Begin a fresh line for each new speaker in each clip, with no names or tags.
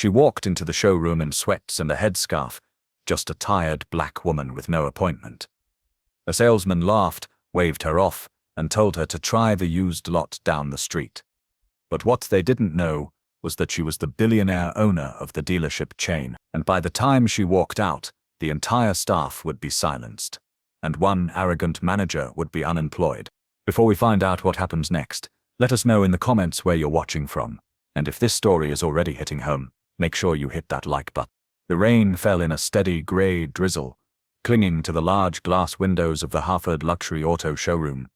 She walked into the showroom in sweats and a headscarf, just a tired black woman with no appointment. A salesman laughed, waved her off, and told her to try the used lot down the street. But what they didn't know was that she was the billionaire owner of the dealership chain, and by the time she walked out, the entire staff would be silenced, and one arrogant manager would be unemployed. Before we find out what happens next, let us know in the comments where you're watching from, and if this story is already hitting home, make sure you hit that like button. The rain fell in a steady grey drizzle, clinging to the large glass windows of the Harford luxury auto showroom.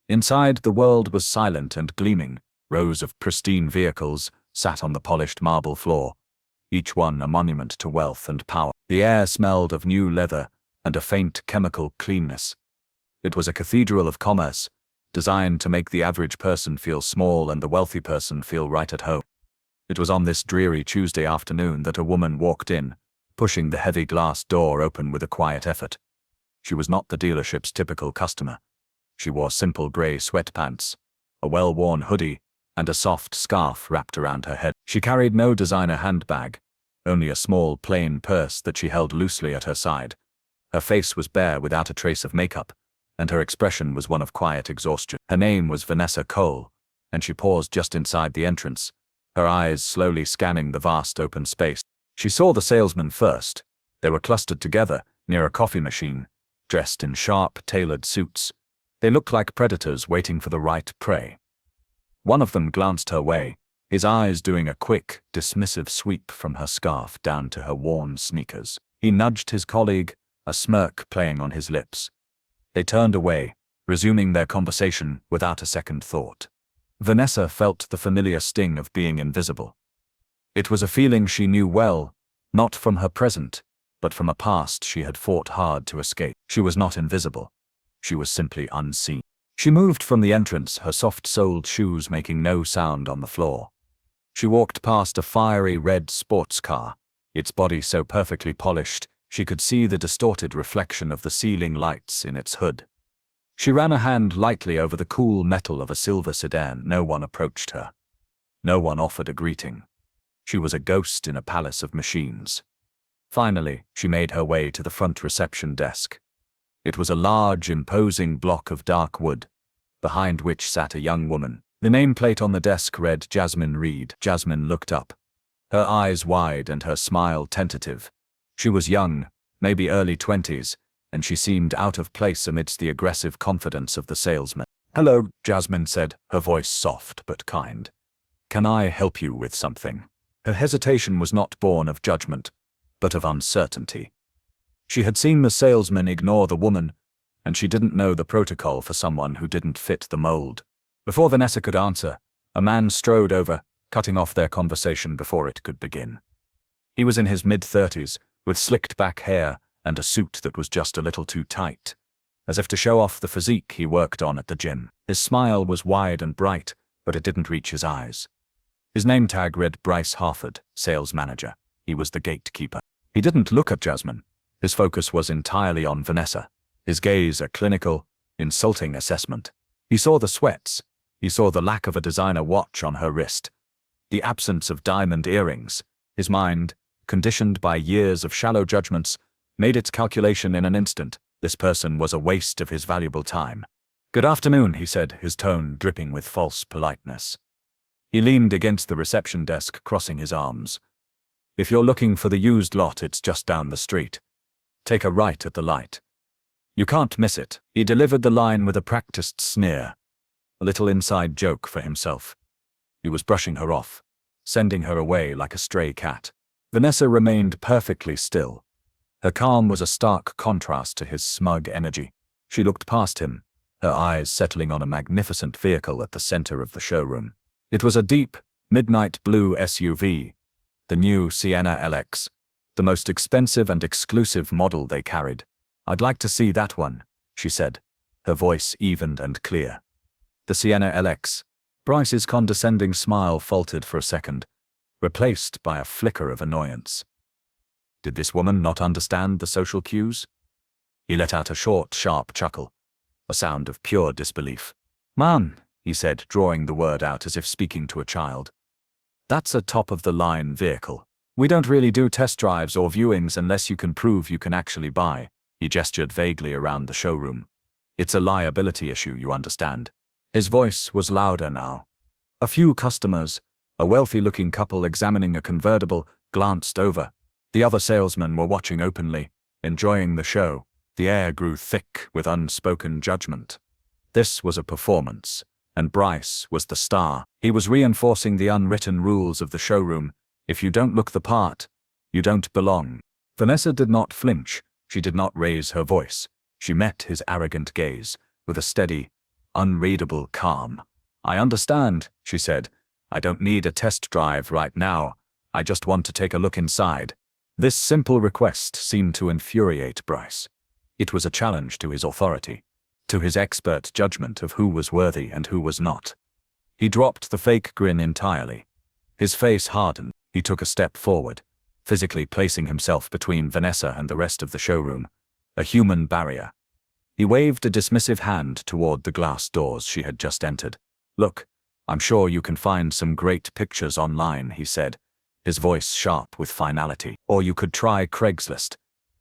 Inside, the world was silent and gleaming. Rows of pristine vehicles sat on the polished marble floor, each one a monument to wealth and power. The air smelled of new leather and a faint chemical cleanness. It was a cathedral of commerce, designed to make the average person feel small and the wealthy person feel right at home. It was on this dreary Tuesday afternoon that a woman walked in, pushing the heavy glass door open with a quiet effort. She was not the dealership's typical customer. She wore simple grey sweatpants, a well-worn hoodie, and a soft scarf wrapped around her head. She carried no designer handbag, only a small plain purse that she held loosely at her side. Her face was bare without a trace of makeup, and her expression was one of quiet exhaustion. Her name was Vanessa Cole, and she paused just inside the entrance, her eyes slowly scanning the vast open space. She saw the salesmen first. They were clustered together near a coffee machine, dressed in sharp, tailored suits. They looked like predators waiting for the right prey. One of them glanced her way, his eyes doing a quick, dismissive sweep from her scarf down to her worn sneakers. He nudged his colleague, a smirk playing on his lips. They turned away, resuming their conversation without a second thought. Vanessa felt the familiar sting of being invisible. It was a feeling she knew well, not from her present, but from a past she had fought hard to escape. She was not invisible. She was simply unseen. She moved from the entrance, her soft-soled shoes making no sound on the floor. She walked past a fiery red sports car, its body so perfectly polished she could see the distorted reflection of the ceiling lights in its hood. She ran a hand lightly over the cool metal of a silver sedan. No one approached her. No one offered a greeting. She was a ghost in a palace of machines. Finally, she made her way to the front reception desk. It was a large, imposing block of dark wood, behind which sat a young woman. The nameplate on the desk read Jasmine Reed. Jasmine looked up, her eyes wide and her smile tentative. She was young, maybe early 20s, and she seemed out of place amidst the aggressive confidence of the salesman. "Hello," Jasmine said, her voice soft but kind. "Can I help you with something?" Her hesitation was not born of judgment, but of uncertainty. She had seen the salesman ignore the woman, and she didn't know the protocol for someone who didn't fit the mold. Before Vanessa could answer, a man strode over, cutting off their conversation before it could begin. He was in his mid-30s, with slicked back hair and a suit that was just a little too tight, as if to show off the physique he worked on at the gym. His smile was wide and bright, but it didn't reach his eyes. His name tag read Bryce Harford, sales manager. He was the gatekeeper. He didn't look at Jasmine. His focus was entirely on Vanessa, his gaze a clinical, insulting assessment. He saw the sweats. He saw the lack of a designer watch on her wrist, the absence of diamond earrings. His mind, conditioned by years of shallow judgments, made its calculation in an instant. This person was a waste of his valuable time. "Good afternoon," he said, his tone dripping with false politeness. He leaned against the reception desk, crossing his arms. "If you're looking for the used lot, it's just down the street. Take a right at the light. You can't miss it." He delivered the line with a practiced sneer, a little inside joke for himself. He was brushing her off, sending her away like a stray cat. Vanessa remained perfectly still. Her calm was a stark contrast to his smug energy. She looked past him, her eyes settling on a magnificent vehicle at the center of the showroom. It was a deep, midnight blue SUV, the new Sienna LX, the most expensive and exclusive model they carried. "I'd like to see that one," she said, her voice even and clear. The Sienna LX. Bryce's condescending smile faltered for a second, replaced by a flicker of annoyance. Did this woman not understand the social cues? He let out a short, sharp chuckle, a sound of pure disbelief. "Man," he said, drawing the word out as if speaking to a child. "That's a top-of-the-line vehicle. We don't really do test drives or viewings unless you can prove you can actually buy. He gestured vaguely around the showroom. It's a liability issue, you understand. His voice was louder now. A few customers, a wealthy-looking couple examining a convertible, glanced over. The other salesmen were watching openly, enjoying the show. The air grew thick with unspoken judgment. This was a performance, and Bryce was the star. He was reinforcing the unwritten rules of the showroom. If you don't look the part, you don't belong. Vanessa did not flinch. She did not raise her voice. She met his arrogant gaze with a steady, unreadable calm. I understand, she said. I don't need a test drive right now. I just want to take a look inside. This simple request seemed to infuriate Bryce. It was a challenge to his authority, to his expert judgment of who was worthy and who was not. He dropped the fake grin entirely. His face hardened. He took a step forward, physically placing himself between Vanessa and the rest of the showroom, a human barrier. He waved a dismissive hand toward the glass doors she had just entered. Look, I'm sure you can find some great pictures online, he said, his voice sharp with finality. Or you could try Craigslist.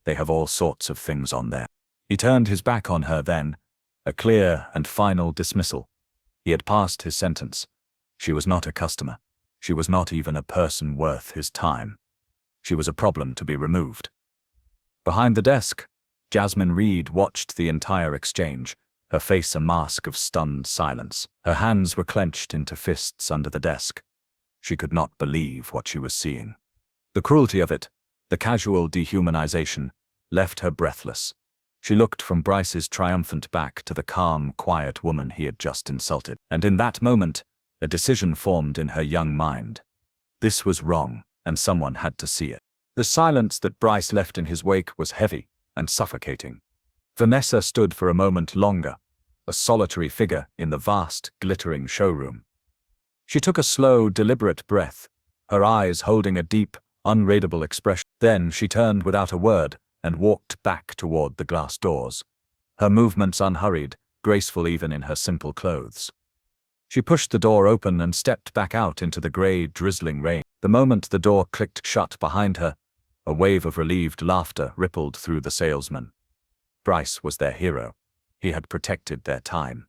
They have all sorts of things on there. He turned his back on her then, a clear and final dismissal. He had passed his sentence. She was not a customer. She was not even a person worth his time. She was a problem to be removed. Behind the desk, Jasmine Reed watched the entire exchange, her face a mask of stunned silence. Her hands were clenched into fists under the desk. She could not believe what she was seeing. The cruelty of it, the casual dehumanization, left her breathless. She looked from Bryce's triumphant back to the calm, quiet woman he had just insulted. And in that moment, a decision formed in her young mind. This was wrong, and someone had to see it. The silence that Bryce left in his wake was heavy and suffocating. Vanessa stood for a moment longer, a solitary figure in the vast, glittering showroom. She took a slow, deliberate breath, her eyes holding a deep, unreadable expression. Then she turned without a word and walked back toward the glass doors, her movements unhurried, graceful even in her simple clothes. She pushed the door open and stepped back out into the gray, drizzling rain. The moment the door clicked shut behind her, a wave of relieved laughter rippled through the salesmen. Bryce was their hero. He had protected their time.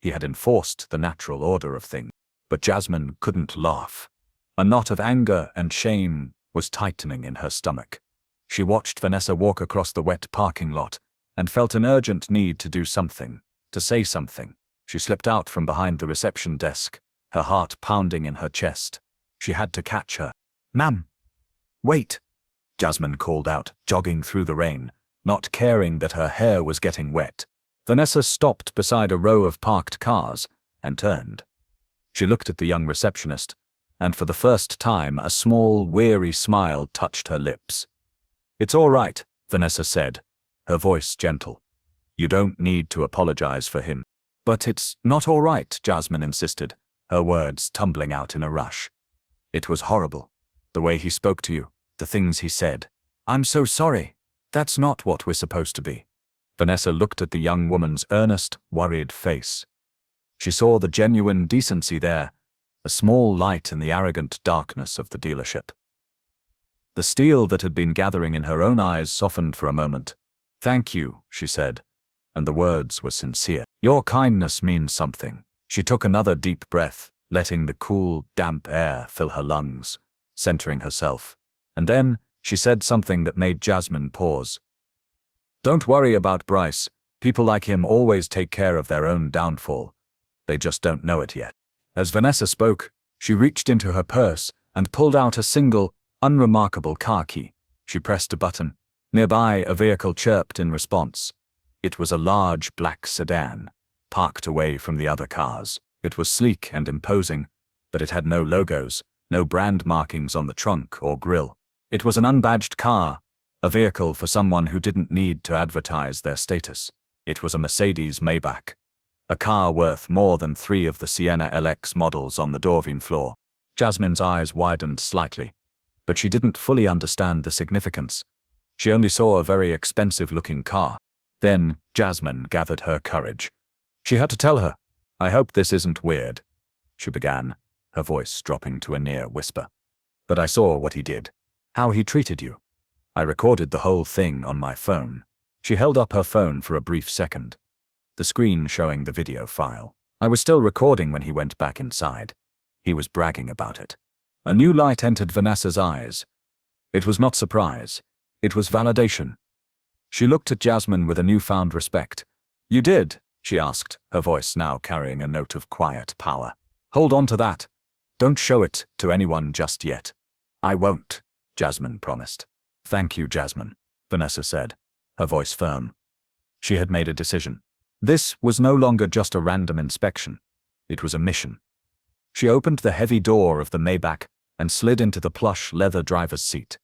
He had enforced the natural order of things. But Jasmine couldn't laugh. A knot of anger and shame was tightening in her stomach. She watched Vanessa walk across the wet parking lot and felt an urgent need to do something, to say something. She slipped out from behind the reception desk, her heart pounding in her chest. She had to catch her. "Ma'am, wait," Jasmine called out, jogging through the rain, not caring that her hair was getting wet. Vanessa stopped beside a row of parked cars and turned. She looked at the young receptionist, and for the first time a small, weary smile touched her lips. "It's all right," Vanessa said, her voice gentle. "You don't need to apologize for him." "But it's not all right," Jasmine insisted, her words tumbling out in a rush. "It was horrible, the way he spoke to you, the things he said. I'm so sorry. That's not what we're supposed to be." Vanessa looked at the young woman's earnest, worried face. She saw the genuine decency there, a small light in the arrogant darkness of the dealership. The steel that had been gathering in her own eyes softened for a moment. "Thank you," she said, and the words were sincere. "Your kindness means something." She took another deep breath, letting the cool, damp air fill her lungs, centering herself. And then she said something that made Jasmine pause. "Don't worry about Bryce. People like him always take care of their own downfall. They just don't know it yet." As Vanessa spoke, she reached into her purse and pulled out a single, unremarkable car key. She pressed a button. Nearby, a vehicle chirped in response. It was a large black sedan, parked away from the other cars. It was sleek and imposing, but it had no logos, no brand markings on the trunk or grille. It was an unbadged car, a vehicle for someone who didn't need to advertise their status. It was a Mercedes Maybach, a car worth more than 3 of the Sienna LX models on the Dorvine floor. Jasmine's eyes widened slightly, but she didn't fully understand the significance. She only saw a very expensive-looking car. Then Jasmine gathered her courage. She had to tell her, "I hope this isn't weird," she began, her voice dropping to a near whisper. "But I saw what he did. How he treated you. I recorded the whole thing on my phone. She held up her phone for a brief second, the screen showing the video file. I was still recording when he went back inside. He was bragging about it. A new light entered Vanessa's eyes. It was not surprise. It was validation. She looked at Jasmine with a newfound respect. You did? She asked, her voice now carrying a note of quiet power. Hold on to that. Don't show it to anyone just yet. I won't, Jasmine promised. Thank you, Jasmine, Vanessa said, her voice firm. She had made a decision. This was no longer just a random inspection. It was a mission. She opened the heavy door of the Maybach and slid into the plush leather driver's seat.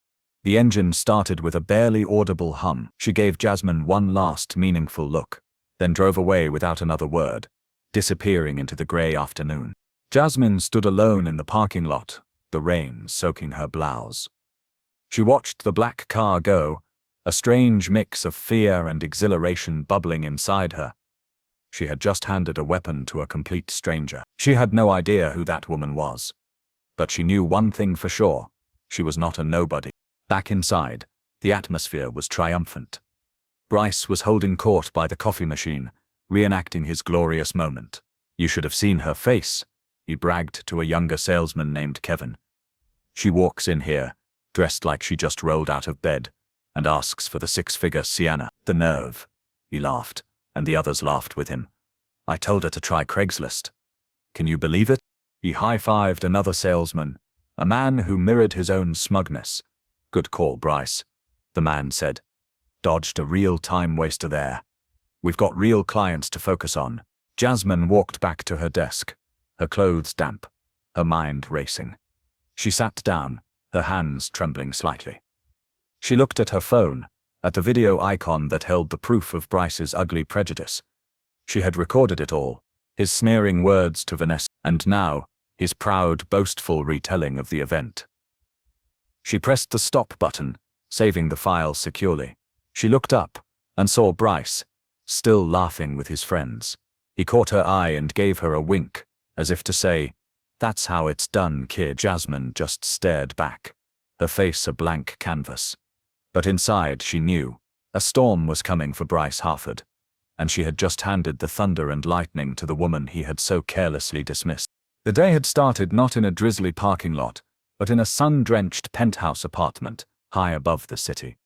The engine started with a barely audible hum. She gave Jasmine one last meaningful look, then drove away without another word, disappearing into the grey afternoon. Jasmine stood alone in the parking lot, the rain soaking her blouse. She watched the black car go, a strange mix of fear and exhilaration bubbling inside her. She had just handed a weapon to a complete stranger. She had no idea who that woman was. But she knew one thing for sure. She was not a nobody. Back inside, the atmosphere was triumphant. Bryce was holding court by the coffee machine, reenacting his glorious moment. You should have seen her face, he bragged to a younger salesman named Kevin. She walks in here, dressed like she just rolled out of bed, and asks for the six-figure Sienna. The nerve. He laughed, and the others laughed with him. I told her to try Craigslist. Can you believe it? He high-fived another salesman, a man who mirrored his own smugness. Good call, Bryce, the man said. Dodged a real time waster there. We've got real clients to focus on. Jasmine walked back to her desk, her clothes damp, her mind racing. She sat down, her hands trembling slightly. She looked at her phone, at the video icon that held the proof of Bryce's ugly prejudice. She had recorded it all, his sneering words to Vanessa, and now, his proud, boastful retelling of the event. She pressed the stop button, saving the file securely. She looked up, and saw Bryce, still laughing with his friends. He caught her eye and gave her a wink, as if to say, "That's how it's done, kid." Jasmine just stared back, her face a blank canvas. But inside she knew, a storm was coming for Bryce Harford, and she had just handed the thunder and lightning to the woman he had so carelessly dismissed. The day had started not in a drizzly parking lot, but in a sun-drenched penthouse apartment, high above the city.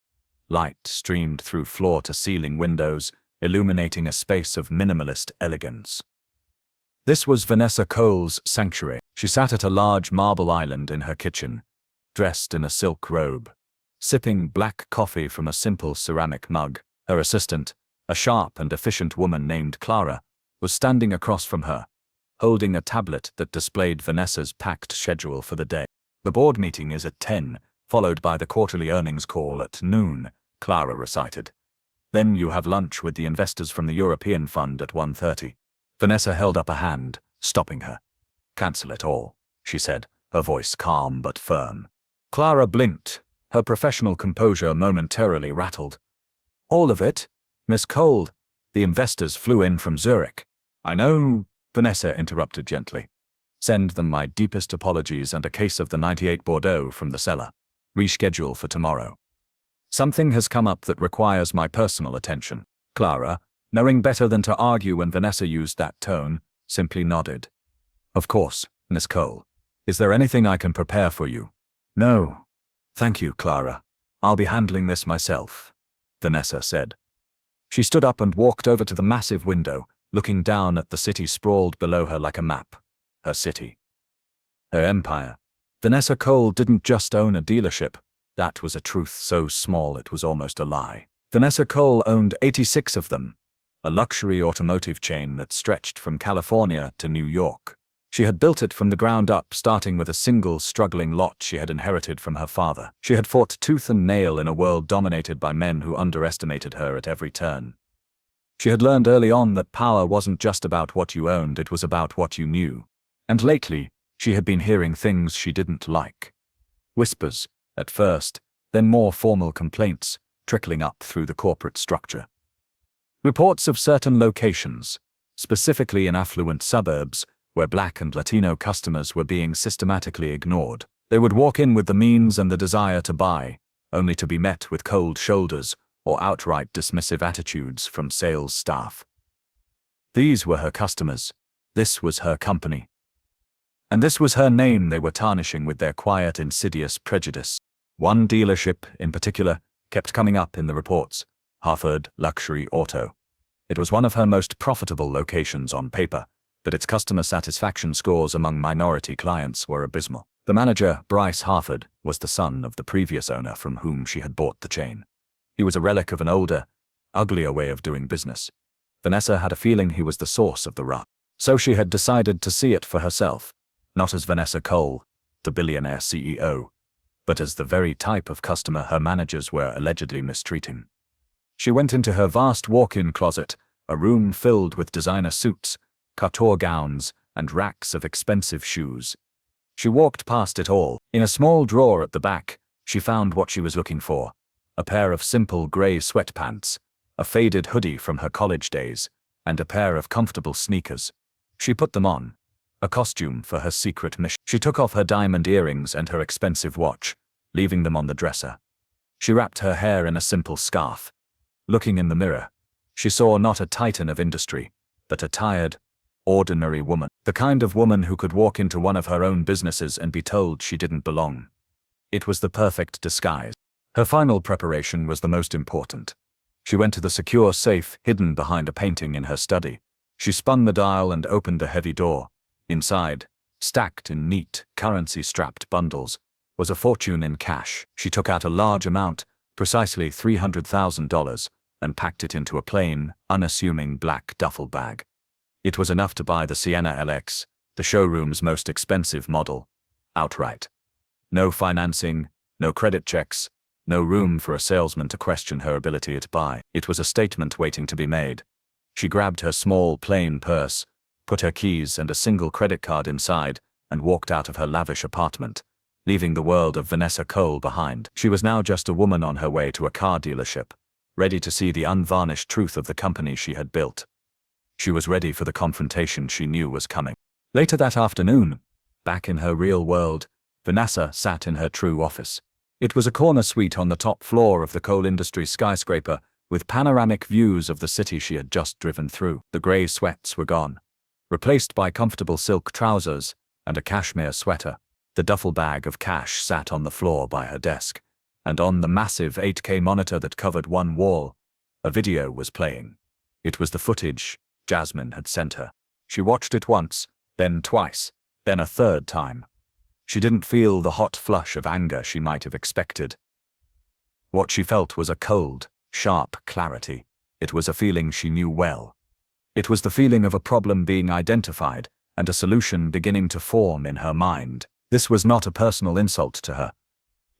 Light streamed through floor-to-ceiling windows, illuminating a space of minimalist elegance. This was Vanessa Cole's sanctuary. She sat at a large marble island in her kitchen, dressed in a silk robe, sipping black coffee from a simple ceramic mug. Her assistant, a sharp and efficient woman named Clara, was standing across from her, holding a tablet that displayed Vanessa's packed schedule for the day. The board meeting is at 10, followed by the quarterly earnings call at noon, Clara recited. Then you have lunch with the investors from the European Fund at 1:30. Vanessa held up a hand, stopping her. Cancel it all, she said, her voice calm but firm. Clara blinked, her professional composure momentarily rattled. All of it? Miss Cole, the investors flew in from Zurich. I know, Vanessa interrupted gently. Send them my deepest apologies and a case of the 98 Bordeaux from the cellar. Reschedule for tomorrow. Something has come up that requires my personal attention. Clara, knowing better than to argue when Vanessa used that tone, simply nodded. Of course, Miss Cole. Is there anything I can prepare for you? No. Thank you, Clara. I'll be handling this myself, Vanessa said. She stood up and walked over to the massive window, looking down at the city sprawled below her like a map. Her city. Her empire. Vanessa Cole didn't just own a dealership. That was a truth so small it was almost a lie. Vanessa Cole owned 86 of them, a luxury automotive chain that stretched from California to New York. She had built it from the ground up, starting with a single struggling lot she had inherited from her father. She had fought tooth and nail in a world dominated by men who underestimated her at every turn. She had learned early on that power wasn't just about what you owned, it was about what you knew. And lately, she had been hearing things she didn't like. Whispers, at first, then more formal complaints, trickling up through the corporate structure. Reports of certain locations, specifically in affluent suburbs, where Black and Latino customers were being systematically ignored. They would walk in with the means and the desire to buy, only to be met with cold shoulders or outright dismissive attitudes from sales staff. These were her customers. This was her company. And this was her name they were tarnishing with their quiet, insidious prejudice. One dealership, in particular, kept coming up in the reports: Hartford Luxury Auto. It was one of her most profitable locations on paper, but its customer satisfaction scores among minority clients were abysmal. The manager, Bryce Hartford, was the son of the previous owner from whom she had bought the chain. He was a relic of an older, uglier way of doing business. Vanessa had a feeling he was the source of the rut. So she had decided to see it for herself, not as Vanessa Cole, the billionaire CEO, but as the very type of customer her managers were allegedly mistreating. She went into her vast walk-in closet, a room filled with designer suits, couture gowns, and racks of expensive shoes. She walked past it all. In a small drawer at the back, she found what she was looking for: a pair of simple gray sweatpants, a faded hoodie from her college days, and a pair of comfortable sneakers. She put them on, a costume for her secret mission. She took off her diamond earrings and her expensive watch, leaving them on the dresser. She wrapped her hair in a simple scarf. Looking in the mirror, she saw not a titan of industry, but a tired, ordinary woman. The kind of woman who could walk into one of her own businesses and be told she didn't belong. It was the perfect disguise. Her final preparation was the most important. She went to the secure safe hidden behind a painting in her study. She spun the dial and opened the heavy door. Inside, stacked in neat, currency-strapped bundles, was a fortune in cash. She took out a large amount, precisely $300,000, and packed it into a plain, unassuming black duffel bag. It was enough to buy the Sienna LX, the showroom's most expensive model, outright. No financing, no credit checks, no room for a salesman to question her ability to buy. It was a statement waiting to be made. She grabbed her small, plain purse, put her keys and a single credit card inside, and walked out of her lavish apartment, leaving the world of Vanessa Cole behind. She was now just a woman on her way to a car dealership, ready to see the unvarnished truth of the company she had built. She was ready for the confrontation she knew was coming. Later that afternoon, back in her real world, Vanessa sat in her true office. It was a corner suite on the top floor of the coal industry skyscraper, with panoramic views of the city she had just driven through. The gray sweats were gone, replaced by comfortable silk trousers and a cashmere sweater. The duffel bag of cash sat on the floor by her desk, and on the massive 8K monitor that covered one wall, a video was playing. It was the footage Jasmine had sent her. She watched it once, then twice, then a third time. She didn't feel the hot flush of anger she might have expected. What she felt was a cold, sharp clarity. It was a feeling she knew well. It was the feeling of a problem being identified and a solution beginning to form in her mind. This was not a personal insult to her.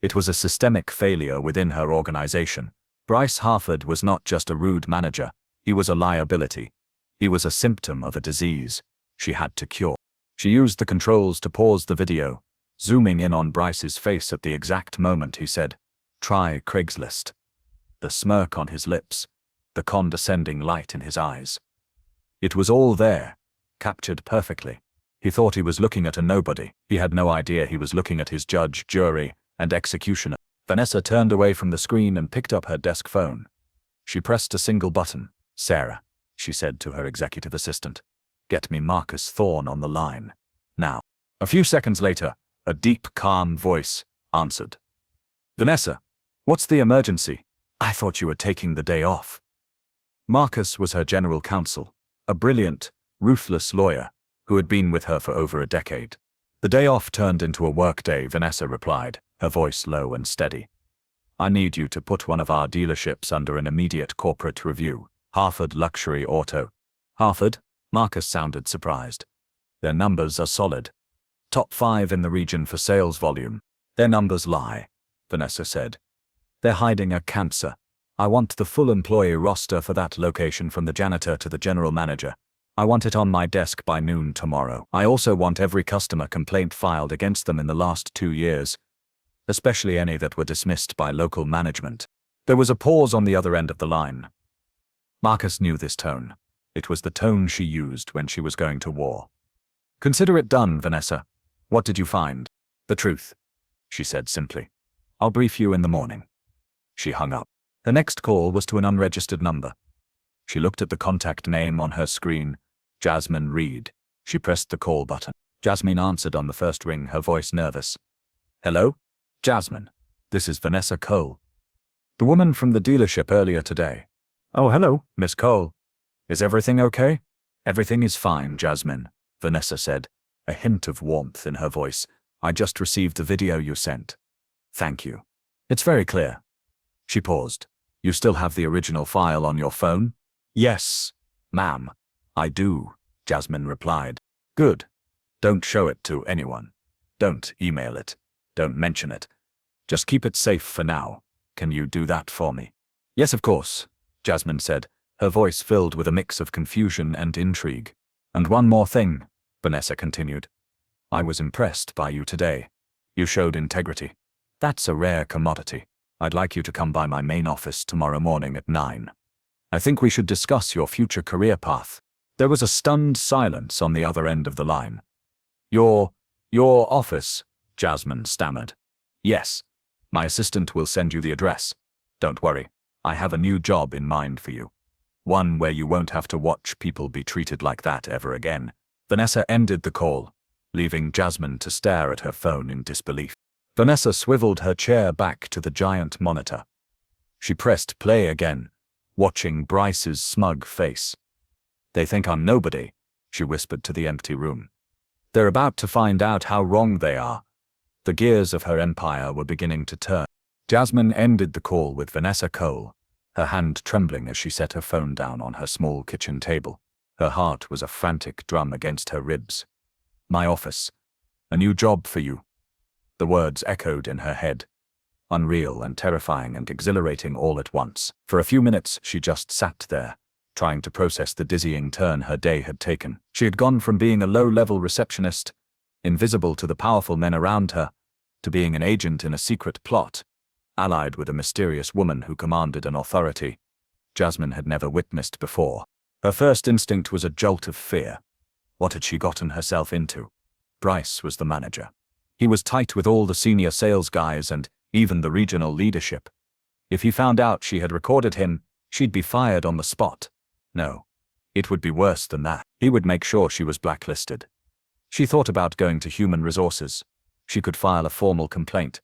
It was a systemic failure within her organization. Bryce Hartford was not just a rude manager, he was a liability. He was a symptom of a disease she had to cure. She used the controls to pause the video, zooming in on Bryce's face at the exact moment he said, "Try Craigslist." The smirk on his lips, the condescending light in his eyes. It was all there, captured perfectly. He thought he was looking at a nobody. He had no idea he was looking at his judge, jury, and executioner. Vanessa turned away from the screen and picked up her desk phone. She pressed a single button. "Sarah," she said to her executive assistant, "get me Marcus Thorne on the line. Now." A few seconds later, a deep, calm voice answered. "Vanessa, what's the emergency? I thought you were taking the day off." Marcus was her general counsel, a brilliant, ruthless lawyer who had been with her for over a decade. "The day off turned into a work day," Vanessa replied, her voice low and steady. "I need you to put one of our dealerships under an immediate corporate review. Hartford Luxury Auto." "Hartford?" Marcus sounded surprised. "Their numbers are solid. Top 5 in the region for sales volume." "Their numbers lie," Vanessa said. "They're hiding a cancer. I want the full employee roster for that location from the janitor to the general manager. I want it on my desk by noon tomorrow. I also want every customer complaint filed against them in the last 2 years, especially any that were dismissed by local management." There was a pause on the other end of the line. Marcus knew this tone. It was the tone she used when she was going to war. "Consider it done, Vanessa. What did you find?" "The truth. she said simply. I'll brief you in the morning. She hung up. The next call was to an unregistered number. She looked at the contact name on her screen, Jasmine Reed. She pressed the call button. Jasmine answered on the first ring, her voice nervous. Hello? Jasmine, this is Vanessa Cole. The woman from the dealership earlier today. Oh, hello, Miss Cole. Is everything okay? Everything is fine, Jasmine, Vanessa said, a hint of warmth in her voice. I just received the video you sent. Thank you. It's very clear. She paused. You still have the original file on your phone? Yes, ma'am. I do, Jasmine replied. Good. Don't show it to anyone. Don't email it. Don't mention it. Just keep it safe for now. Can you do that for me? Yes, of course, Jasmine said, her voice filled with a mix of confusion and intrigue. And one more thing, Vanessa continued. I was impressed by you today. You showed integrity. That's a rare commodity. I'd like you to come by my main office tomorrow morning at 9. I think we should discuss your future career path. There was a stunned silence on the other end of the line. Your office, Jasmine stammered. Yes. My assistant will send you the address. Don't worry. I have a new job in mind for you. One where you won't have to watch people be treated like that ever again. Vanessa ended the call, leaving Jasmine to stare at her phone in disbelief. Vanessa swiveled her chair back to the giant monitor. She pressed play again, watching Bryce's smug face. They think I'm nobody, she whispered to the empty room. They're about to find out how wrong they are. The gears of her empire were beginning to turn. Jasmine ended the call with Vanessa Cole, her hand trembling as she set her phone down on her small kitchen table. Her heart was a frantic drum against her ribs. My office. A new job for you. The words echoed in her head, unreal and terrifying and exhilarating all at once. For a few minutes she just sat there, trying to process the dizzying turn her day had taken. She had gone from being a low-level receptionist, invisible to the powerful men around her, to being an agent in a secret plot, allied with a mysterious woman who commanded an authority Jasmine had never witnessed before. Her first instinct was a jolt of fear. What had she gotten herself into? Bryce was the manager. He was tight with all the senior sales guys and even the regional leadership. If he found out she had recorded him, she'd be fired on the spot. No, it would be worse than that. He would make sure she was blacklisted. She thought about going to human resources. She could file a formal complaint.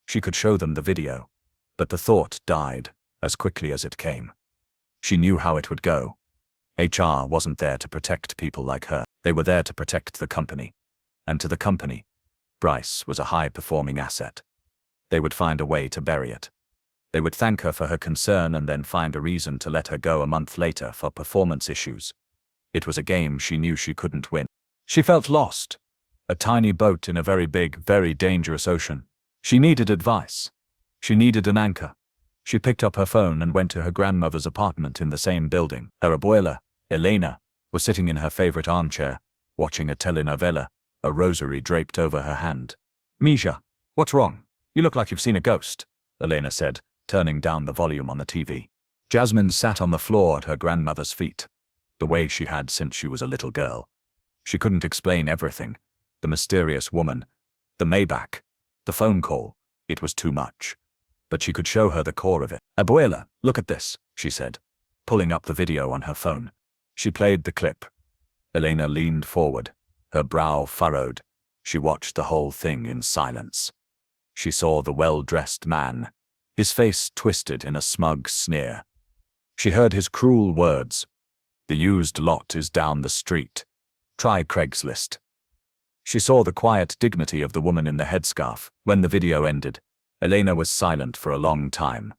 She could show them the video. But the thought died as quickly as it came. She knew how it would go. HR wasn't there to protect people like her. They were there to protect the company. And to the company, Bryce was a high-performing asset. They would find a way to bury it. They would thank her for her concern and then find a reason to let her go a month later for performance issues. It was a game she knew she couldn't win. She felt lost. A tiny boat in a very big, very dangerous ocean. She needed advice. She needed an anchor. She picked up her phone and went to her grandmother's apartment in the same building. Her abuela, Elena, was sitting in her favorite armchair, watching a telenovela, a rosary draped over her hand. Misha, what's wrong? You look like you've seen a ghost, Elena said, turning down the volume on the TV. Jasmine sat on the floor at her grandmother's feet, the way she had since she was a little girl. She couldn't explain everything. The mysterious woman, the Maybach, the phone call. It was too much. But she could show her the core of it. Abuela, look at this, she said, pulling up the video on her phone. She played the clip. Elena leaned forward, her brow furrowed. She watched the whole thing in silence. She saw the well-dressed man, his face twisted in a smug sneer. She heard his cruel words. The used lot is down the street. Try Craigslist. She saw the quiet dignity of the woman in the headscarf. When the video ended, Elena was silent for a long time.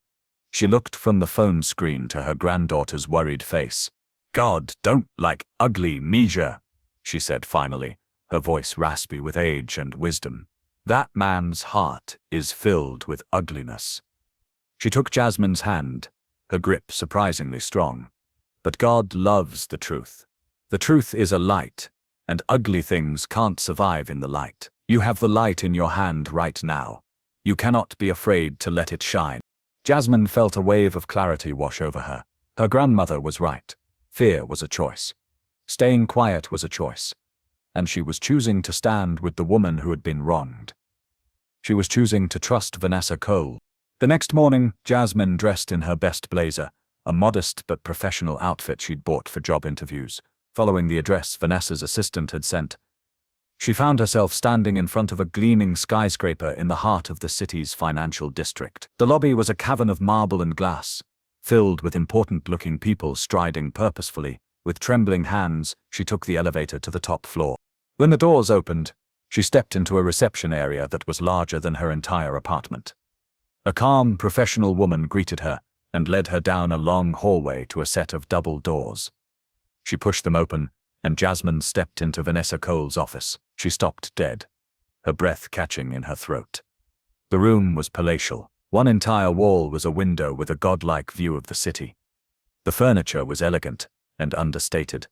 She looked from the phone screen to her granddaughter's worried face. God, don't like ugly Misha, she said finally, her voice raspy with age and wisdom. That man's heart is filled with ugliness. She took Jasmine's hand, her grip surprisingly strong. But God loves the truth. The truth is a light, and ugly things can't survive in the light. You have the light in your hand right now. You cannot be afraid to let it shine. Jasmine felt a wave of clarity wash over her. Her grandmother was right. Fear was a choice. Staying quiet was a choice. And she was choosing to stand with the woman who had been wronged. She was choosing to trust Vanessa Cole. The next morning, Jasmine dressed in her best blazer, a modest but professional outfit she'd bought for job interviews, following the address Vanessa's assistant had sent. She found herself standing in front of a gleaming skyscraper in the heart of the city's financial district. The lobby was a cavern of marble and glass, filled with important-looking people striding purposefully. With trembling hands, she took the elevator to the top floor. When the doors opened, she stepped into a reception area that was larger than her entire apartment. A calm, professional woman greeted her and led her down a long hallway to a set of double doors. She pushed them open, and Jasmine stepped into Vanessa Cole's office. She stopped dead, her breath catching in her throat. The room was palatial. One entire wall was a window with a godlike view of the city. The furniture was elegant and understated.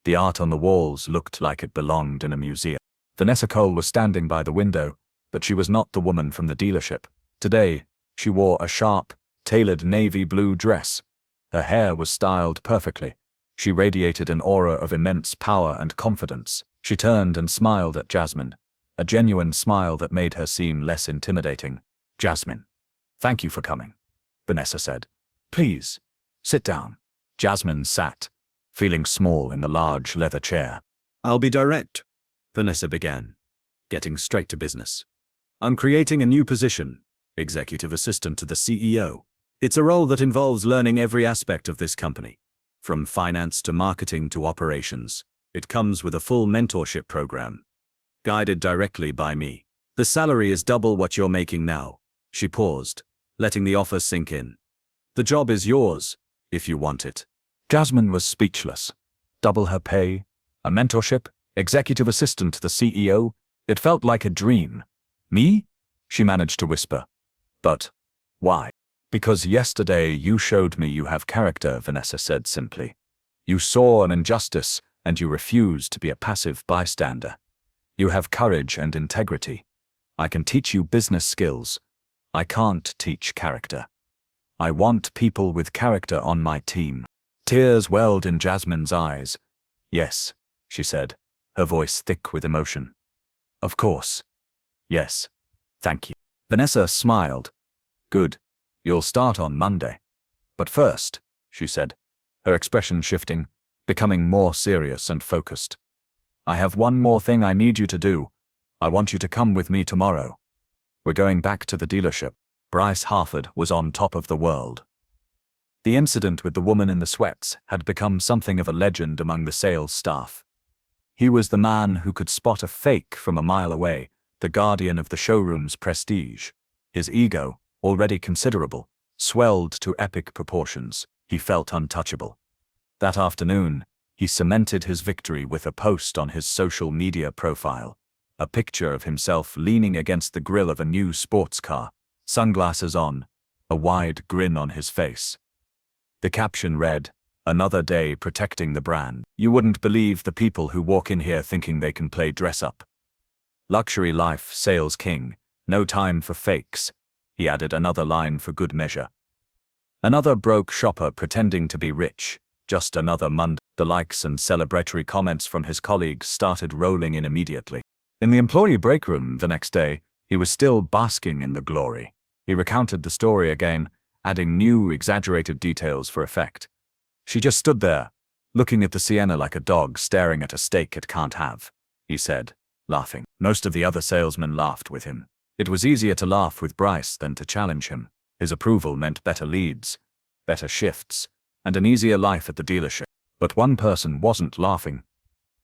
The art on the walls looked like it belonged in a museum. Vanessa Cole was standing by the window, but she was not the woman from the dealership. Today, she wore a sharp, tailored navy blue dress. Her hair was styled perfectly. She radiated an aura of immense power and confidence. She turned and smiled at Jasmine, a genuine smile that made her seem less intimidating. "Jasmine, thank you for coming," Vanessa said. "Please, sit down." Jasmine sat, feeling small in the large leather chair.
"I'll be direct," Vanessa began, getting straight to business. "I'm creating a new position, executive assistant to the CEO. It's a role that involves learning every aspect of this company, from finance to marketing to operations. It comes with a full mentorship program, guided directly by me. The salary is double what you're making now." She paused, letting the offer sink in. "The job is yours, if you want it."
Jasmine was speechless. Double her pay, a mentorship, executive assistant to the CEO. It felt like a dream. "Me?" she managed to whisper. "But why?" "Because yesterday you showed me you have character," Vanessa said simply. "You saw an injustice, and you refused to be a passive bystander. You have courage and integrity. I can teach you business skills. I can't teach character. I want people with character on my team." Tears welled in Jasmine's eyes. "Yes," she said, her voice thick with emotion. "Of course. Yes. Thank you." Vanessa smiled. "Good. You'll start on Monday. But first," she said, her expression shifting, becoming more serious and focused. "I have one more thing I need you to do. I want you to come with me tomorrow. We're going back to the dealership." Bryce Harford was on top of the world. The incident with the woman in the sweats had become something of a legend among the sales staff. He was the man who could spot a fake from a mile away, the guardian of the showroom's prestige. His ego, already considerable, swelled to epic proportions. He felt untouchable. That afternoon, he cemented his victory with a post on his social media profile, a picture of himself leaning against the grille of a new sports car, sunglasses on, a wide grin on his face. The caption read, "Another day protecting the brand. You wouldn't believe the people who walk in here thinking they can play dress up. Luxury life, sales king, no time for fakes." He added another line for good measure. "Another broke shopper pretending to be rich. Just another Monday." The likes and celebratory comments from his colleagues started rolling in immediately. In the employee break room the next day, he was still basking in the glory. He recounted the story again, adding new, exaggerated details for effect. "She just stood there, looking at the Sienna like a dog staring at a steak it can't have," he said, laughing. Most of the other salesmen laughed with him. It was easier to laugh with Bryce than to challenge him. His approval meant better leads, better shifts, and an easier life at the dealership. But one person wasn't laughing.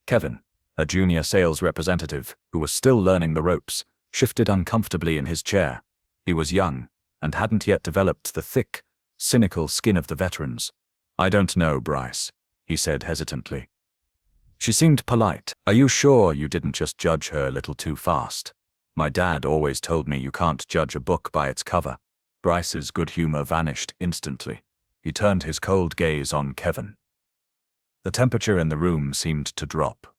Kevin, a junior sales representative who was still learning the ropes, shifted uncomfortably in his chair. He was young, and hadn't yet developed the thick, cynical skin of the veterans. "I don't know, Bryce," he said hesitantly. "She seemed polite. Are you sure you didn't just judge her a little too fast? My dad always told me you can't judge a book by its cover." Bryce's good humor vanished instantly. He turned his cold gaze on Kevin. The temperature in the room seemed to drop.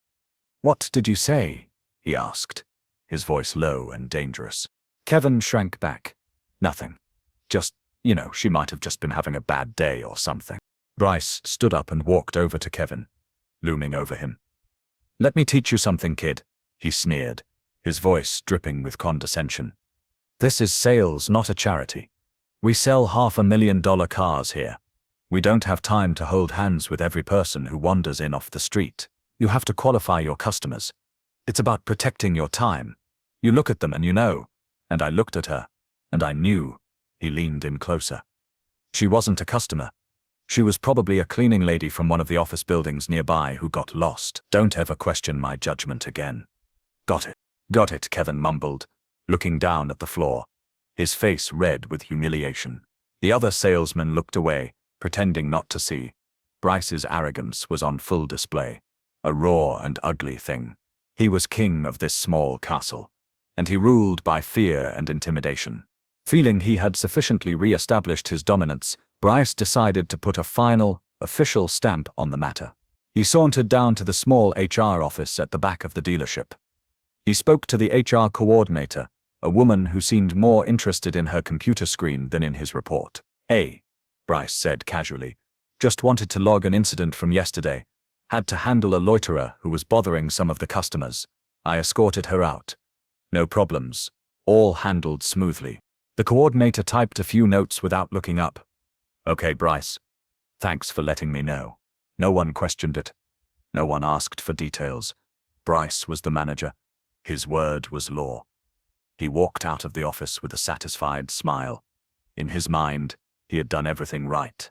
"What did you say?" he asked, his voice low and dangerous. Kevin shrank back. "Nothing. Just, she might have just been having a bad day or something." Bryce stood up and walked over to Kevin, looming over him. "Let me teach you something, kid," he sneered, his voice dripping with condescension. This is sales, not a charity. We sell $500,000 cars here. We don't have time to hold hands with every person who wanders in off the street. You have to qualify your customers. It's about protecting your time. You look at them and you know. And I looked at her, and I knew. He leaned in closer. She wasn't a customer. She was probably a cleaning lady from one of the office buildings nearby who got lost. Don't ever question my judgment again. Got it. Got it, Kevin mumbled, looking down at the floor, his face red with humiliation. The other salesman looked away, pretending not to see. Bryce's arrogance was on full display, a raw and ugly thing. He was king of this small castle, and he ruled by fear and intimidation. Feeling he had sufficiently re-established his dominance, Bryce decided to put a final, official stamp on the matter. He sauntered down to the small HR office at the back of the dealership. He spoke to the HR coordinator, a woman who seemed more interested in her computer screen than in his report. "Hey," Bryce said casually. "Just wanted to log an incident from yesterday. Had to handle a loiterer who was bothering some of the customers. I escorted her out. No problems. All handled smoothly." The coordinator typed a few notes without looking up. "Okay, Bryce. Thanks for letting me know." No one questioned it. No one asked for details. Bryce was the manager. His word was law. He walked out of the office with a satisfied smile. In his mind, he had done everything right.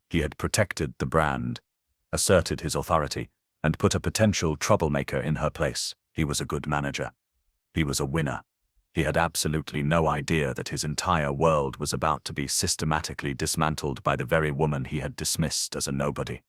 He had protected the brand, asserted his authority, and put a potential troublemaker in her place. He was a good manager. He was a winner. He had absolutely no idea that his entire world was about to be systematically dismantled by the very woman he had dismissed as a nobody.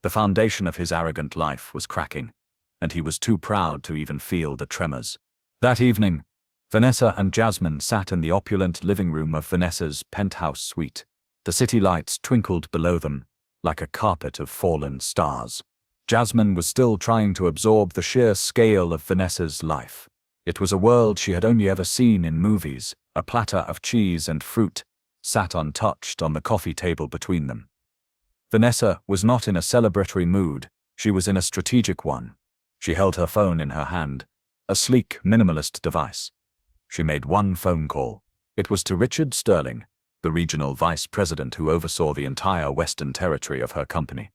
The foundation of his arrogant life was cracking, and he was too proud to even feel the tremors. That evening, Vanessa and Jasmine sat in the opulent living room of Vanessa's penthouse suite. The city lights twinkled below them, like a carpet of fallen stars. Jasmine was still trying to absorb the sheer scale of Vanessa's life. It was a world she had only ever seen in movies. A platter of cheese and fruit sat untouched on the coffee table between them. Vanessa was not in a celebratory mood, she was in a strategic one. She held her phone in her hand, a sleek, minimalist device. She made one phone call. It was to Richard Sterling, the regional vice president who oversaw the entire Western Territory of her company.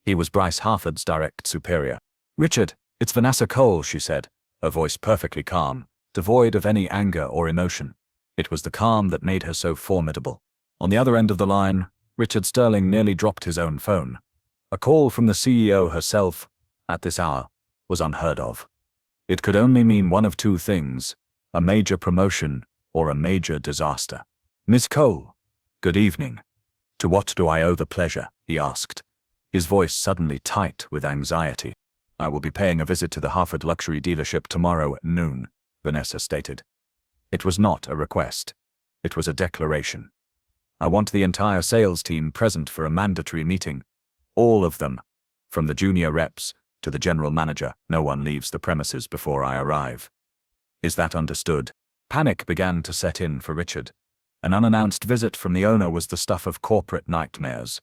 He was Bryce Harford's direct superior. "Richard, it's Vanessa Cole," she said, her voice perfectly calm, devoid of any anger or emotion. It was the calm that made her so formidable. On the other end of the line, Richard Sterling nearly dropped his own phone. A call from the CEO herself, at this hour, was unheard of. It could only mean one of two things: a major promotion or a major disaster. "Miss Cole, good evening. To what do I owe the pleasure?" he asked, his voice suddenly tight with anxiety. "I will be paying a visit to the Harford luxury dealership tomorrow at noon," Vanessa stated. It was not a request. It was a declaration. "I want the entire sales team present for a mandatory meeting. All of them, from the junior reps to the general manager. No one leaves the premises before I arrive." "Is that understood?" Panic began to set in for Richard. An unannounced visit from the owner was the stuff of corporate nightmares.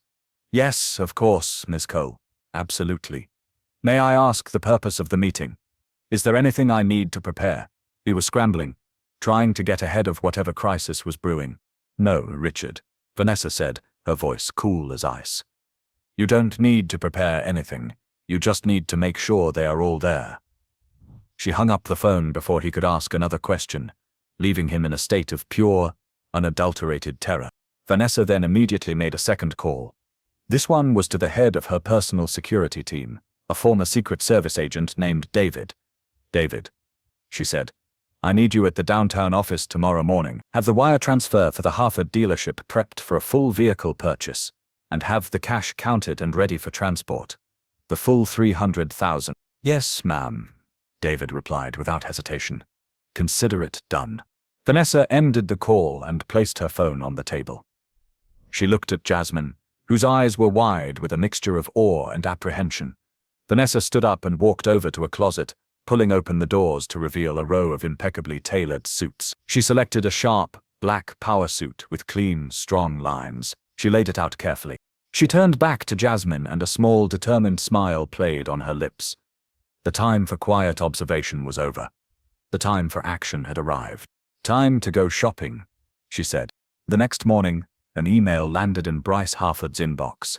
"Yes, of course, Miss Cole. Absolutely. May I ask the purpose of the meeting? Is there anything I need to prepare?" He was scrambling, trying to get ahead of whatever crisis was brewing. "No, Richard," Vanessa said, her voice cool as ice. "You don't need to prepare anything. You just need to make sure they are all there." She hung up the phone before he could ask another question, leaving him in a state of pure, unadulterated terror. Vanessa then immediately made a second call. This one was to the head of her personal security team, a former Secret Service agent named David. "David," she said, "I need you at the downtown office tomorrow morning. Have the wire transfer for the Harford dealership prepped for a full vehicle purchase, and have the cash counted and ready for transport. The full $300,000. "Yes, ma'am," David replied without hesitation. "Consider it done." Vanessa ended the call and placed her phone on the table. She looked at Jasmine, whose eyes were wide with a mixture of awe and apprehension. Vanessa stood up and walked over to a closet, pulling open the doors to reveal a row of impeccably tailored suits. She selected a sharp, black power suit with clean, strong lines. She laid it out carefully. She turned back to Jasmine and a small, determined smile played on her lips. The time for quiet observation was over. The time for action had arrived. Time to go shopping, she said. The next morning, an email landed in Bryce Harford's inbox.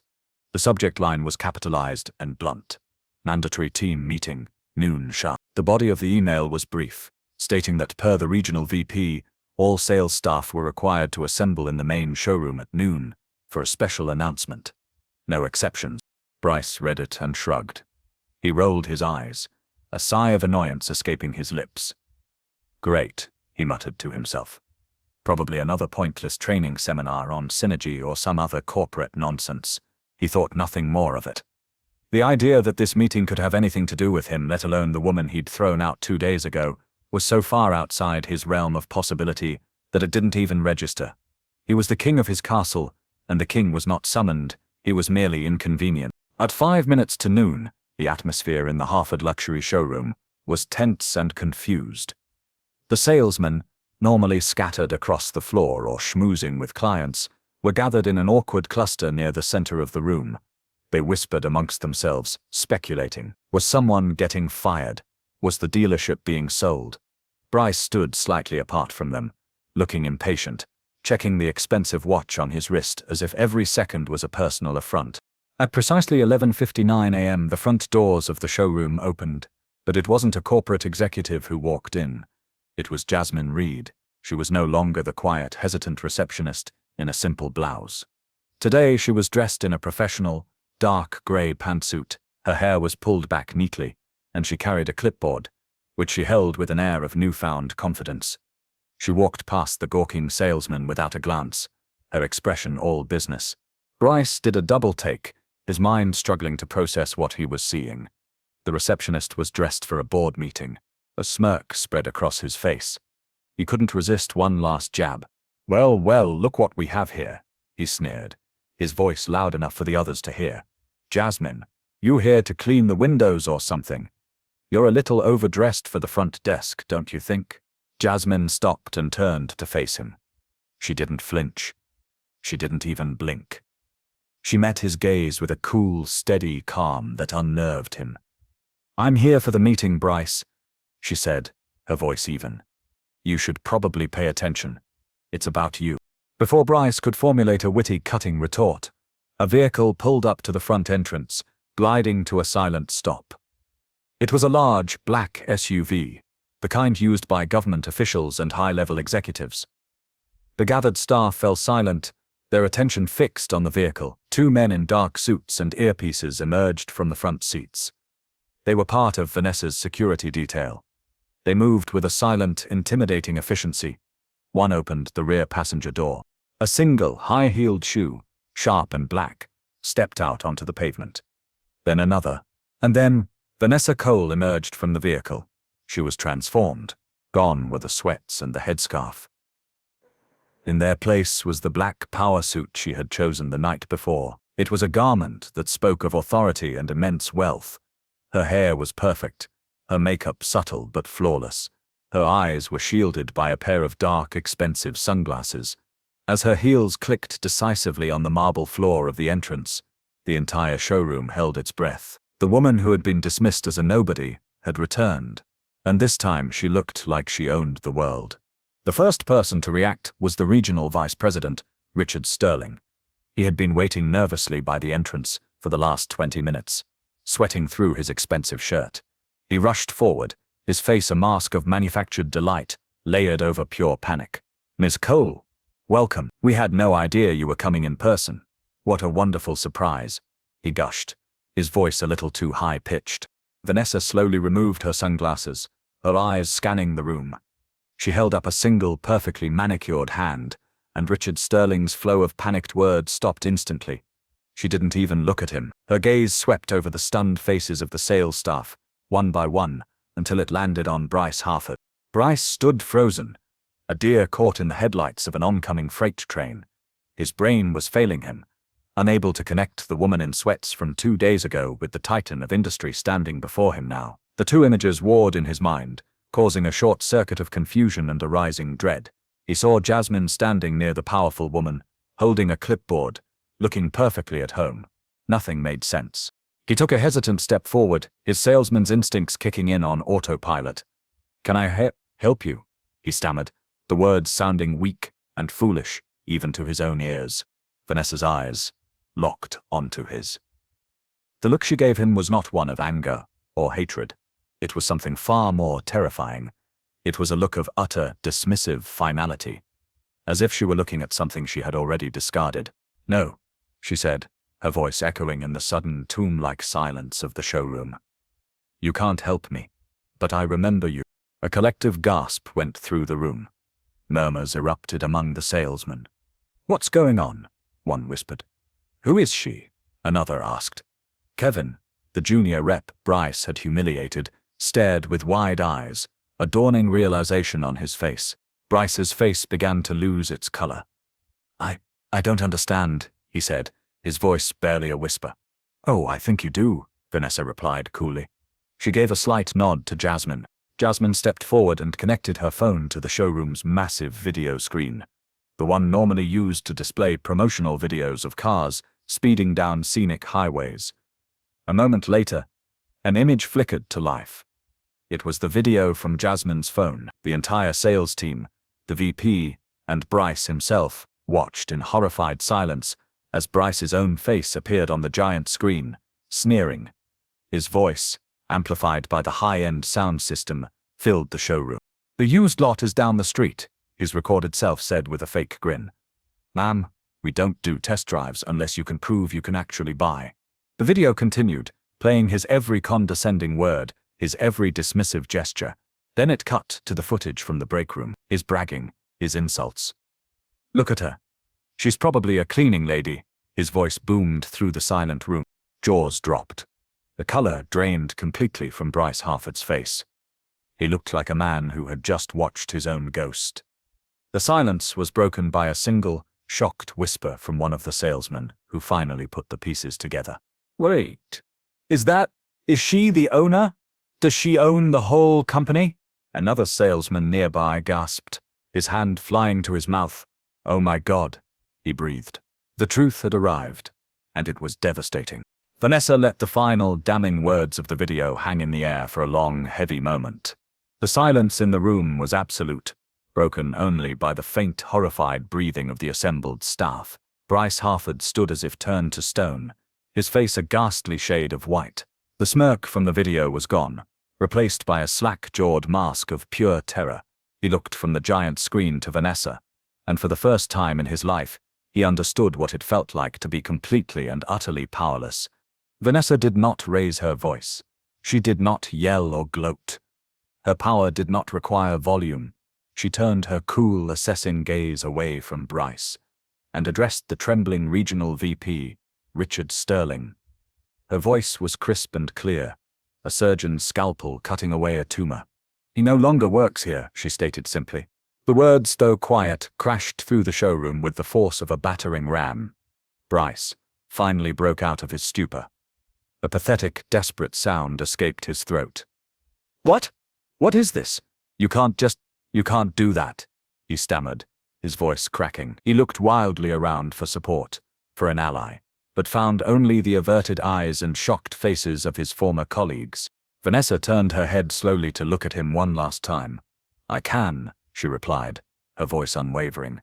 The subject line was capitalized and blunt. Mandatory team meeting, noon sharp. The body of the email was brief, stating that per the regional VP, all sales staff were required to assemble in the main showroom at noon for a special announcement. No exceptions. Bryce read it and shrugged. He rolled his eyes, a sigh of annoyance escaping his lips. Great, he muttered to himself. Probably another pointless training seminar on synergy or some other corporate nonsense. He thought nothing more of it. The idea that this meeting could have anything to do with him, let alone the woman he'd thrown out 2 days ago, was so far outside his realm of possibility that it didn't even register. He was the king of his castle, and the king was not summoned, he was merely inconvenient. At 5 minutes to noon, the atmosphere in the Harford luxury showroom was tense and confused. The salesmen, normally scattered across the floor or schmoozing with clients, were gathered in an awkward cluster near the center of the room. They whispered amongst themselves, speculating. Was someone getting fired? Was the dealership being sold? Bryce stood slightly apart from them, looking impatient, checking the expensive watch on his wrist as if every second was a personal affront. At precisely 11:59 a.m. the front doors of the showroom opened, but it wasn't a corporate executive who walked in. It was Jasmine Reed. She was no longer the quiet, hesitant receptionist in a simple blouse. Today she was dressed in a professional, dark grey pantsuit. Her hair was pulled back neatly, and she carried a clipboard, which she held with an air of newfound confidence. She walked past the gawking salesman without a glance, her expression all business. Bryce did a double take, his mind struggling to process what he was seeing. The receptionist was dressed for a board meeting. A smirk spread across his face. He couldn't resist one last jab. Well, look what we have here, he sneered, his voice loud enough for the others to hear. Jasmine, you here to clean the windows or something? You're a little overdressed for the front desk, don't you think? Jasmine stopped and turned to face him. She didn't flinch. She didn't even blink. She met his gaze with a cool, steady calm that unnerved him. I'm here for the meeting, Bryce, she said, her voice even. You should probably pay attention. It's about you. Before Bryce could formulate a witty, cutting retort, a vehicle pulled up to the front entrance, gliding to a silent stop. It was a large, black SUV, the kind used by government officials and high-level executives. The gathered staff fell silent, their attention fixed on the vehicle. 2 men in dark suits and earpieces emerged from the front seats. They were part of Vanessa's security detail. They moved with a silent, intimidating efficiency. One opened the rear passenger door. A single, high-heeled shoe, sharp and black, stepped out onto the pavement. Then another. And then, Vanessa Cole emerged from the vehicle. She was transformed. Gone were the sweats and the headscarf. In their place was the black power suit she had chosen the night before. It was a garment that spoke of authority and immense wealth. Her hair was perfect, her makeup subtle but flawless. Her eyes were shielded by a pair of dark, expensive sunglasses. As her heels clicked decisively on the marble floor of the entrance, the entire showroom held its breath. The woman who had been dismissed as a nobody had returned, and this time she looked like she owned the world. The first person to react was the regional vice president, Richard Sterling. He had been waiting nervously by the entrance for the last 20 minutes, sweating through his expensive shirt. He rushed forward, his face a mask of manufactured delight, layered over pure panic. Ms. Cole, welcome. We had no idea you were coming in person. What a wonderful surprise, he gushed, his voice a little too high-pitched. Vanessa slowly removed her sunglasses, her eyes scanning the room. She held up a single, perfectly manicured hand, and Richard Sterling's flow of panicked words stopped instantly. She didn't even look at him. Her gaze swept over the stunned faces of the sales staff, one by one, until it landed on Bryce Harford. Bryce stood frozen, a deer caught in the headlights of an oncoming freight train. His brain was failing him, unable to connect the woman in sweats from 2 days ago with the titan of industry standing before him now. The two images warred in his mind, causing a short circuit of confusion and a rising dread. He saw Jasmine standing near the powerful woman, holding a clipboard, looking perfectly at home. Nothing made sense. He took a hesitant step forward, his salesman's instincts kicking in on autopilot. Can I help you? He stammered, the words sounding weak and foolish even to his own ears. Vanessa's eyes locked onto his. The look she gave him was not one of anger or hatred. It was something far more terrifying. It was a look of utter, dismissive finality, as if she were looking at something she had already discarded. "No," she said, her voice echoing in the sudden tomb-like silence of the showroom. "You can't help me, but I remember you." A collective gasp went through the room. Murmurs erupted among the salesmen. "What's going on?" one whispered. "Who is she?" another asked. Kevin, the junior rep Bryce had humiliated, stared with wide eyes, a dawning realization on his face. Bryce's face began to lose its color. I don't understand," he said, his voice barely a whisper. "Oh, I think you do," Vanessa replied coolly. She gave a slight nod to Jasmine. Jasmine stepped forward and connected her phone to the showroom's massive video screen, the one normally used to display promotional videos of cars speeding down scenic highways. A moment later, an image flickered to life. It was the video from Jasmine's phone. The entire sales team, the VP, and Bryce himself watched in horrified silence as Bryce's own face appeared on the giant screen, sneering. His voice, amplified by the high-end sound system, filled the showroom. "The used lot is down the street," his recorded self said with a fake grin. "Ma'am, we don't do test drives unless you can prove you can actually buy." The video continued, playing his every condescending word, his every dismissive gesture. Then it cut to the footage from the break room, his bragging, his insults. "Look at her. She's probably a cleaning lady," his voice boomed through the silent room. Jaws dropped. The color drained completely from Bryce Harford's face. He looked like a man who had just watched his own ghost. The silence was broken by a single, shocked whisper from one of the salesmen, who finally put the pieces together. "Wait. Is she the owner? Does she own the whole company?" Another salesman nearby gasped, his hand flying to his mouth. "Oh my God," he breathed. The truth had arrived, and it was devastating. Vanessa let the final damning words of the video hang in the air for a long, heavy moment. The silence in the room was absolute, broken only by the faint, horrified breathing of the assembled staff. Bryce Harford stood as if turned to stone, his face a ghastly shade of white. The smirk from the video was gone, replaced by a slack-jawed mask of pure terror. He looked from the giant screen to Vanessa, and for the first time in his life, he understood what it felt like to be completely and utterly powerless. Vanessa did not raise her voice. She did not yell or gloat. Her power did not require volume. She turned her cool, assessing gaze away from Bryce and addressed the trembling regional VP, Richard Sterling. Her voice was crisp and clear, a surgeon's scalpel cutting away a tumor. "He no longer works here," she stated simply. The words, though quiet, crashed through the showroom with the force of a battering ram. Bryce finally broke out of his stupor. A pathetic, desperate sound escaped his throat. "What? What is this? You can't do that," he stammered, his voice cracking. He looked wildly around for support, for an ally, but found only the averted eyes and shocked faces of his former colleagues. Vanessa turned her head slowly to look at him one last time. "I can," she replied, her voice unwavering.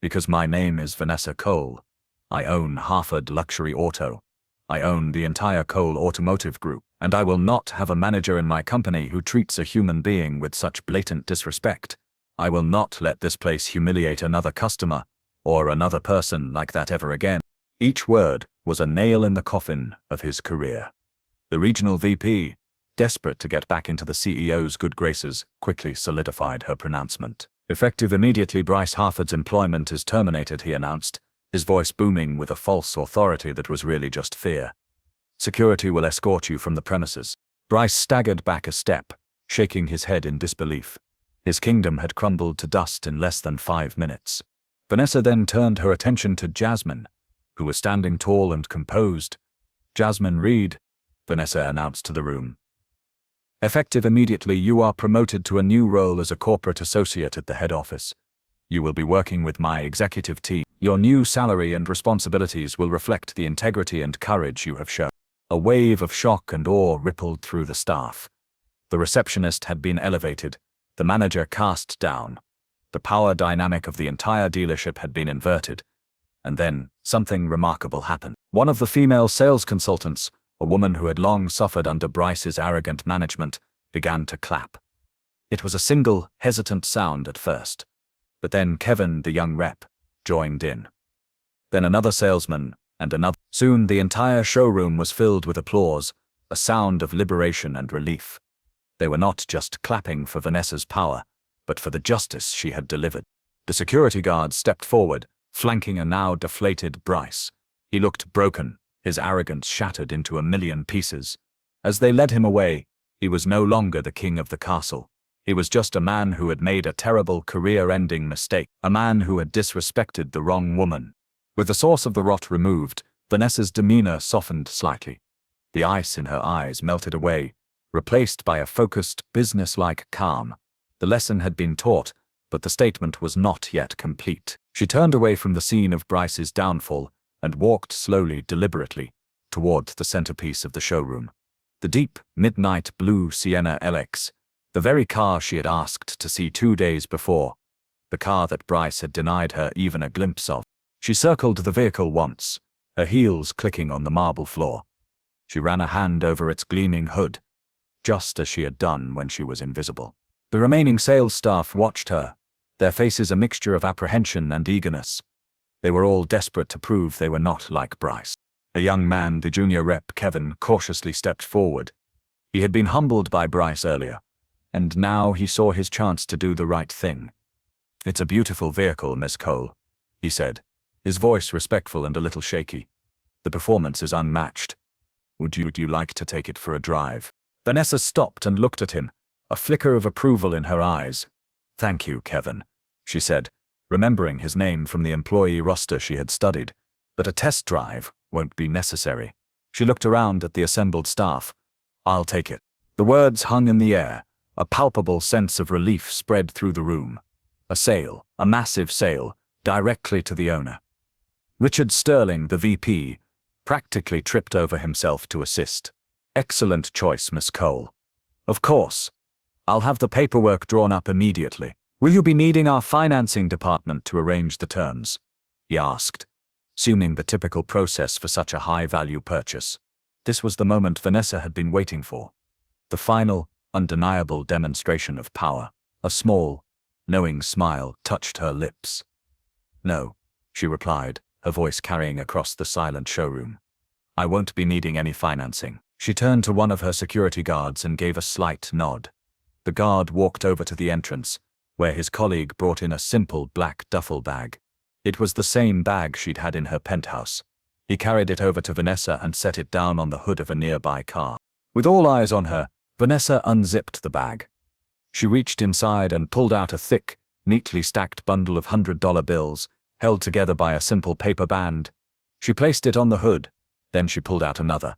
"Because my name is Vanessa Cole. I own Harford Luxury Auto. I own the entire Cole Automotive Group, and I will not have a manager in my company who treats a human being with such blatant disrespect. I will not let this place humiliate another customer or another person like that ever again." Each word was a nail in the coffin of his career. The regional VP, desperate to get back into the CEO's good graces, quickly solidified her pronouncement. "Effective immediately, Bryce Harford's employment is terminated," he announced, his voice booming with a false authority that was really just fear. "Security will escort you from the premises." Bryce staggered back a step, shaking his head in disbelief. His kingdom had crumbled to dust in less than 5 minutes. Vanessa then turned her attention to Jasmine, who was standing tall and composed. "Jasmine Reed," Vanessa announced to the room. "Effective immediately, you are promoted to a new role as a corporate associate at the head office. You will be working with my executive team. Your new salary and responsibilities will reflect the integrity and courage you have shown." A wave of shock and awe rippled through the staff. The receptionist had been elevated, the manager cast down. The power dynamic of the entire dealership had been inverted. And then, something remarkable happened. One of the female sales consultants, a woman who had long suffered under Bryce's arrogant management, began to clap. It was a single, hesitant sound at first. But then Kevin, the young rep, joined in. Then another salesman, and another. Soon the entire showroom was filled with applause, a sound of liberation and relief. They were not just clapping for Vanessa's power, but for the justice she had delivered. The security guard stepped forward, flanking a now deflated Bryce. He looked broken, his arrogance shattered into a million pieces. As they led him away, he was no longer the king of the castle. He was just a man who had made a terrible career-ending mistake, a man who had disrespected the wrong woman. With the source of the rot removed, Vanessa's demeanor softened slightly. The ice in her eyes melted away, replaced by a focused, business-like calm. The lesson had been taught, but the statement was not yet complete. She turned away from the scene of Bryce's downfall and walked slowly, deliberately, toward the centerpiece of the showroom. The deep, midnight blue Sienna LX, the very car she had asked to see 2 days before. The car that Bryce had denied her even a glimpse of. She circled the vehicle once, her heels clicking on the marble floor. She ran a hand over its gleaming hood, just as she had done when she was invisible. The remaining sales staff watched her, their faces a mixture of apprehension and eagerness. They were all desperate to prove they were not like Bryce. A young man, the junior rep Kevin, cautiously stepped forward. He had been humbled by Bryce earlier, and now he saw his chance to do the right thing. "It's a beautiful vehicle, Miss Cole," he said, his voice respectful and a little shaky. "The performance is unmatched. Would you like to take it for a drive?" Vanessa stopped and looked at him, a flicker of approval in her eyes. "Thank you, Kevin," she said, remembering his name from the employee roster she had studied. "But a test drive won't be necessary." She looked around at the assembled staff. "I'll take it." The words hung in the air. A palpable sense of relief spread through the room. A sale, a massive sale, directly to the owner. Richard Sterling, the VP, practically tripped over himself to assist. "Excellent choice, Miss Cole. Of course. I'll have the paperwork drawn up immediately. Will you be needing our financing department to arrange the terms?" he asked, assuming the typical process for such a high-value purchase. This was the moment Vanessa had been waiting for. The final, undeniable demonstration of power. A small, knowing smile touched her lips. "No," she replied, her voice carrying across the silent showroom. "I won't be needing any financing." She turned to one of her security guards and gave a slight nod. The guard walked over to the entrance, where his colleague brought in a simple black duffel bag. It was the same bag she'd had in her penthouse. He carried it over to Vanessa and set it down on the hood of a nearby car. With all eyes on her, Vanessa unzipped the bag. She reached inside and pulled out a thick, neatly stacked bundle of $100 bills, held together by a simple paper band. She placed it on the hood, then she pulled out another,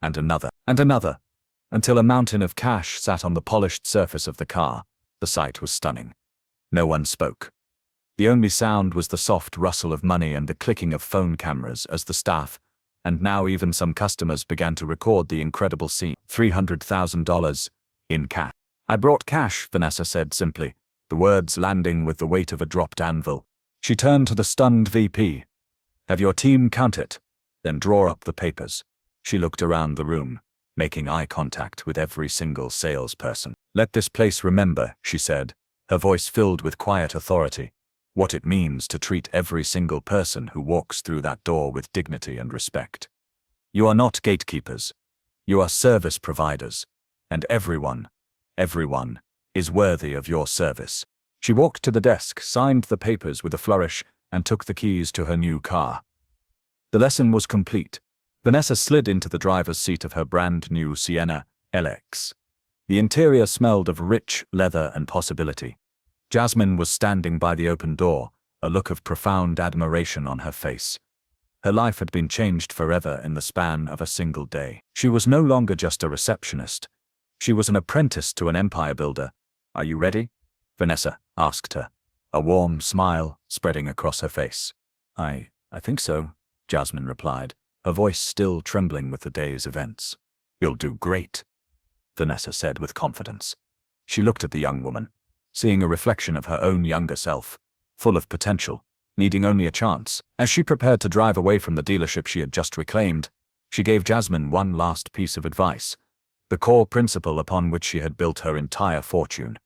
and another, and another, until a mountain of cash sat on the polished surface of the car. The sight was stunning. No one spoke. The only sound was the soft rustle of money and the clicking of phone cameras as the staff, and now even some customers, began to record the incredible scene. $300,000 in cash. "I brought cash," Vanessa said simply, the words landing with the weight of a dropped anvil. She turned to the stunned VP. "Have your team count it, then draw up the papers." She looked around the room, making eye contact with every single salesperson. "Let this place remember," she said, her voice filled with quiet authority, "what it means to treat every single person who walks through that door with dignity and respect. You are not gatekeepers. You are service providers. And everyone is worthy of your service." She walked to the desk, signed the papers with a flourish, and took the keys to her new car. The lesson was complete. Vanessa slid into the driver's seat of her brand new Sienna LX. The interior smelled of rich leather and possibility. Jasmine was standing by the open door, a look of profound admiration on her face. Her life had been changed forever in the span of a single day. She was no longer just a receptionist. She was an apprentice to an empire builder. "Are you ready?" Vanessa asked her, a warm smile spreading across her face. I think so," Jasmine replied, her voice still trembling with the day's events. "You'll do great," Vanessa said with confidence. She looked at the young woman. seeing a reflection of her own younger self, full of potential, needing only a chance. As she prepared to drive away from the dealership she had just reclaimed, she gave Jasmine one last piece of advice, the core principle upon which she had built her entire fortune.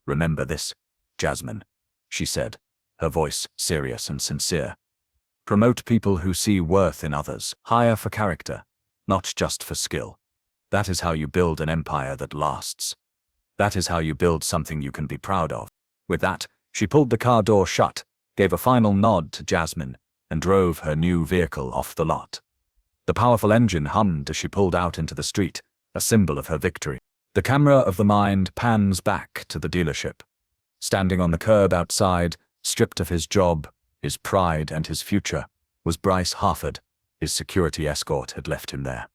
"Remember this, Jasmine," she said, her voice serious and sincere. "Promote people who see worth in others. Hire for character, not just for skill. That is how you build an empire that lasts. That is how you build something you can be proud of." With that, she pulled the car door shut, gave a final nod to Jasmine, and drove her new vehicle off the lot. The powerful engine hummed as she pulled out into the street, a symbol of her victory. The camera of the mind pans back to the dealership. Standing on the curb outside, stripped of his job, his pride and his future, was Bryce Harford. His security escort had left him there.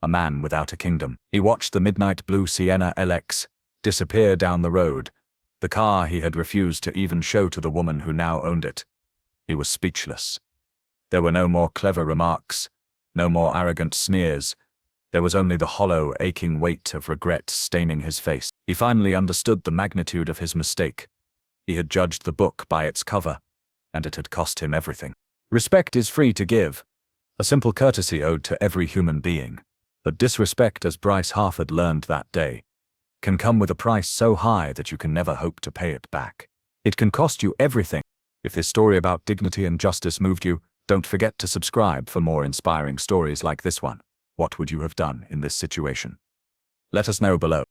A man without a kingdom. He watched the midnight blue Sienna LX disappear down the road, the car he had refused to even show to the woman who now owned it. He was speechless. There were no more clever remarks, no more arrogant sneers. There was only the hollow, aching weight of regret staining his face. He finally understood the magnitude of his mistake. He had judged the book by its cover, and it had cost him everything. Respect is free to give, a simple courtesy owed to every human being. But disrespect, as Bryce Harford learned that day, can come with a price so high that you can never hope to pay it back. It can cost you everything. If this story about dignity and justice moved you, don't forget to subscribe for more inspiring stories like this one. What would you have done in this situation? Let us know below.